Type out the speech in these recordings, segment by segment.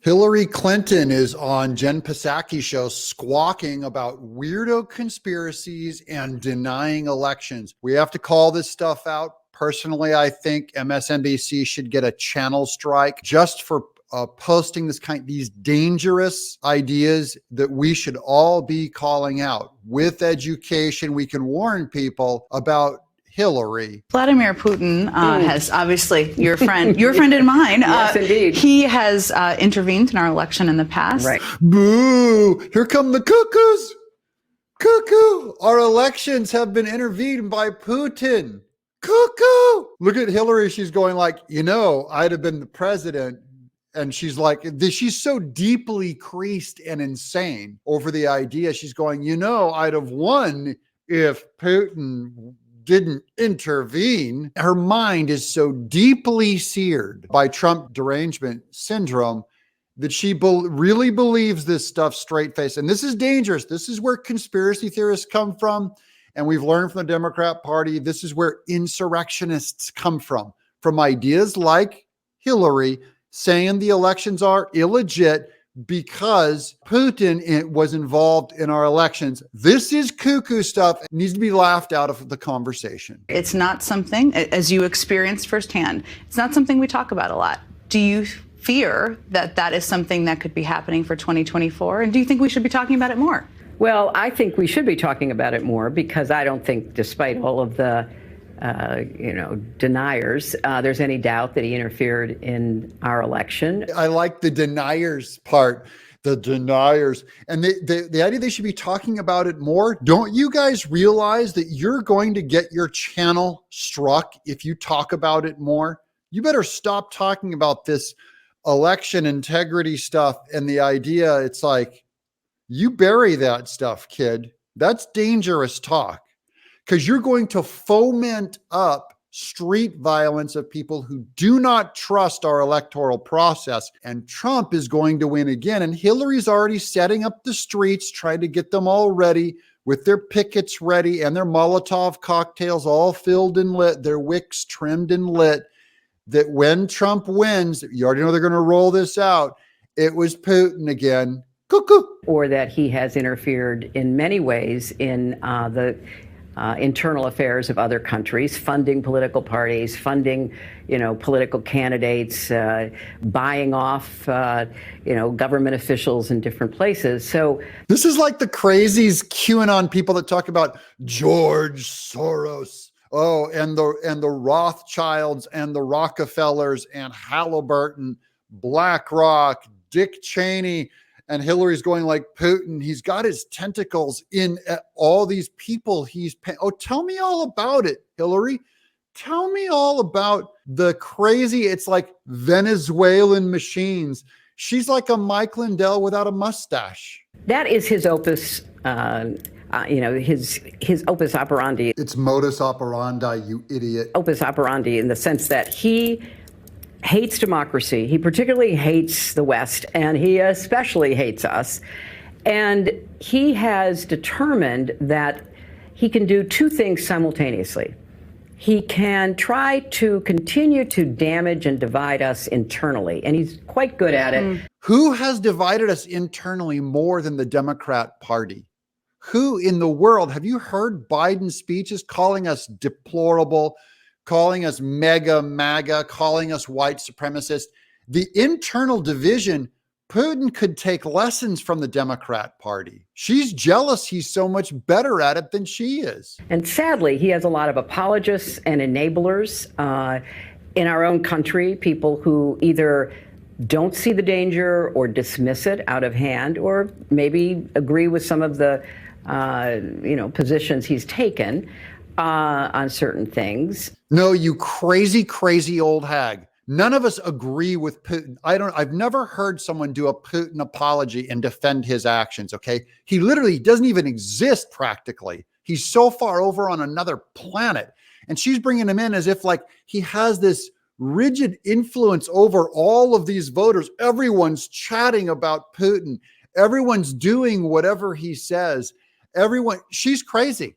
Hillary Clinton is on Jen Psaki's show squawking about weirdo conspiracies and denying elections. We have to call this stuff out. Personally, I think MSNBC should get a channel strike just for posting these dangerous ideas that we should all be calling out. With education, we can warn people about Hillary. Vladimir Putin has obviously your friend and mine. Yes, indeed. He has intervened in our election in the past. Right. Boo! Here come the cuckoos. Cuckoo! Our elections have been intervened by Putin. Cuckoo! Look at Hillary. She's going like, I'd have been the president. And she's like, she's so deeply creased and insane over the idea. She's going, I'd have won if Putin didn't intervene. Her mind is so deeply seared by Trump derangement syndrome that she really believes this stuff straight-faced. And this is dangerous. This is where conspiracy theorists come from. And we've learned from the Democrat Party, this is where insurrectionists come from ideas like Hillary saying the elections are illegit because Putin was involved in our elections. This is cuckoo stuff. It needs to be laughed out of the conversation. It's not something, as you experienced firsthand, it's not something we talk about a lot. Do you fear that that is something that could be happening for 2024? And do you think we should be talking about it more? Well, I think we should be talking about it more because I don't think, despite all of the deniers, there's any doubt that he interfered in our election. I like the deniers part, the deniers. And the idea they should be talking about it more. Don't you guys realize that you're going to get your channel struck if you talk about it more? You better stop talking about this election integrity stuff and the idea. It's like, you bury that stuff, kid. That's dangerous talk. Because you're going to foment up street violence of people who do not trust our electoral process. And Trump is going to win again. And Hillary's already setting up the streets, trying to get them all ready with their pickets ready and their Molotov cocktails all filled and lit, their wicks trimmed and lit, that when Trump wins, you already know they're going to roll this out. It was Putin again. Cuckoo. Or that he has interfered in many ways in the internal affairs of other countries, funding political parties, funding, political candidates, buying off, government officials in different places. So this is like the crazies QAnon people that talk about George Soros, and the Rothschilds and the Rockefellers and Halliburton, BlackRock, Dick Cheney. And Hillary's going like Putin. He's got his tentacles in all these people he's paying. Oh, tell me all about it, Hillary. Tell me all about the crazy, it's like Venezuelan machines. She's like a Mike Lindell without a mustache. That is his opus, his opus operandi. It's modus operandi, you idiot. Opus operandi in the sense that he hates democracy. He particularly hates the West, and he especially hates us. And he has determined that he can do two things simultaneously. He can try to continue to damage and divide us internally, and he's quite good at it. Who has divided us internally more than the Democrat Party? Who in the world? Have you heard Biden's speeches calling us deplorable, calling us MAGA, calling us white supremacists? The internal division, Putin could take lessons from the Democrat Party. She's jealous he's so much better at it than she is. And sadly, he has a lot of apologists and enablers in our own country, people who either don't see the danger or dismiss it out of hand, or maybe agree with some of the positions he's taken on certain things. No, you crazy, crazy old hag. None of us agree with Putin. I've never heard someone do a Putin apology and defend his actions, okay? He literally doesn't even exist practically. He's so far over on another planet. And she's bringing him in as if like he has this rigid influence over all of these voters. Everyone's chatting about Putin. Everyone's doing whatever he says. She's crazy.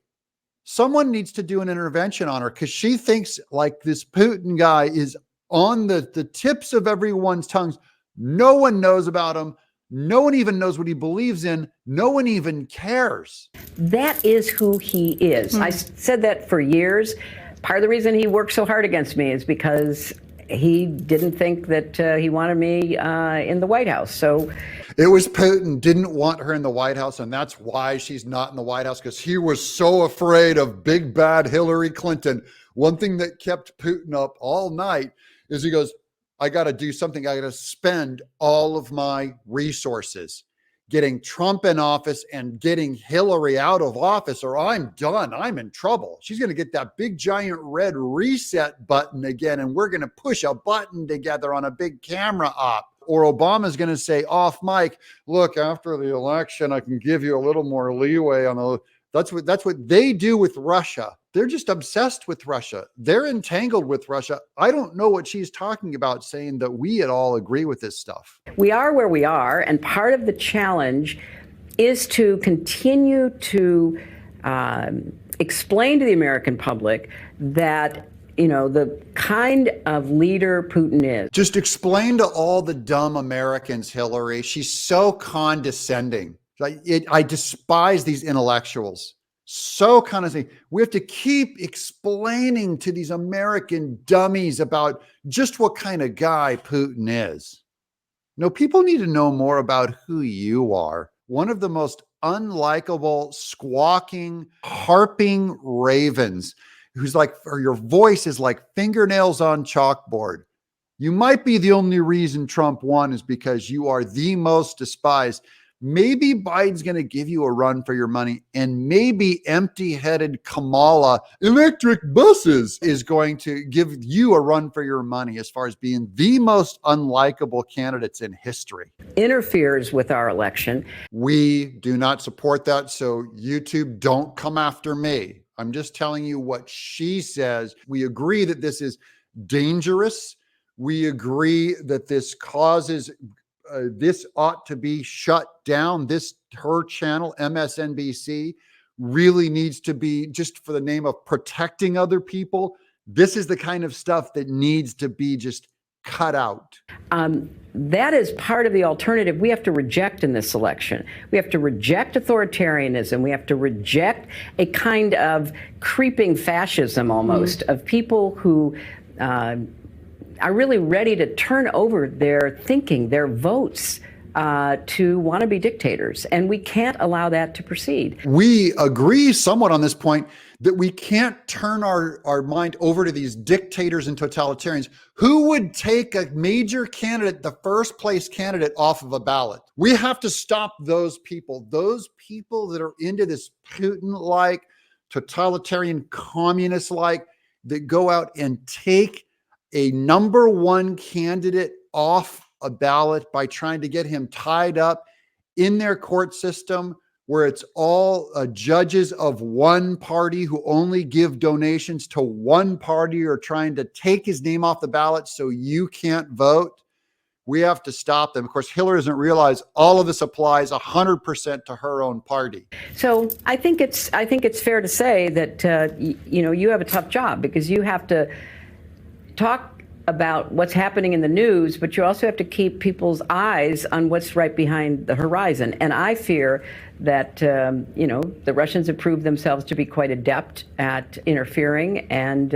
Someone needs to do an intervention on her because she thinks like this Putin guy is on the tips of everyone's tongues. No one knows about him. No one even knows what he believes in. No one even cares. That is who he is. I said that for years. Part of the reason he worked so hard against me is because he didn't think that he wanted me in the White House. So it was Putin didn't want her in the White House, and that's why she's not in the White House, because he was so afraid of big bad Hillary Clinton. One thing that kept Putin up all night is he goes, I got to do something. I got to spend all of my resources getting Trump in office and getting Hillary out of office, or I'm done. I'm in trouble. She's going to get that big giant red reset button again, and we're going to push a button together on a big camera op. Or Obama's going to say off mic, look, after the election, I can give you a little more leeway on the. That's what they do with Russia. They're just obsessed with Russia. They're entangled with Russia. I don't know what she's talking about saying that we at all agree with this stuff. We are where we are, and part of the challenge is to continue to explain to the American public that, you know, the kind of leader Putin is. Just explain to all the dumb Americans, Hillary. She's so condescending. I despise these intellectuals. So condescending. We have to keep explaining to these American dummies about just what kind of guy Putin is. No, people need to know more about who you are. One of the most unlikable, squawking, harping ravens who's like, or your voice is like fingernails on chalkboard. You might be the only reason Trump won is because you are the most despised. Maybe Biden's going to give you a run for your money, and maybe empty-headed Kamala electric buses is going to give you a run for your money as far as being the most unlikable candidates in history. Interferes with our election. We do not support that, so YouTube, don't come after me. I'm just telling you what she says. We agree that this is dangerous. We agree that this causes this ought to be shut down. Her channel, MSNBC, really needs to be, just for the name of protecting other people. This is the kind of stuff that needs to be just cut out. That is part of the alternative we have to reject in this election. We have to reject authoritarianism. We have to reject a kind of creeping fascism almost of people who are really ready to turn over their thinking, their votes, to want to be dictators. And we can't allow that to proceed. We agree somewhat on this point that we can't turn our mind over to these dictators and totalitarians. Who would take a major candidate, the first place candidate, off of a ballot? We have to stop those people that are into this Putin-like, totalitarian, communist-like, that go out and take a number one candidate off a ballot by trying to get him tied up in their court system where it's all judges of one party who only give donations to one party, or trying to take his name off the ballot so you can't vote. We have to stop them. Of course, Hillary doesn't realize all of this applies 100% to her own party. So I think it's fair to say that you have a tough job, because you have to talk about what's happening in the news, but you also have to keep people's eyes on what's right behind the horizon. And I fear that, the Russians have proved themselves to be quite adept at interfering. And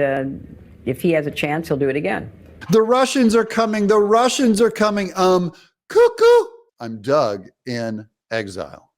if he has a chance, he'll do it again. The Russians are coming. The Russians are coming. Cuckoo. I'm Doug in Exile.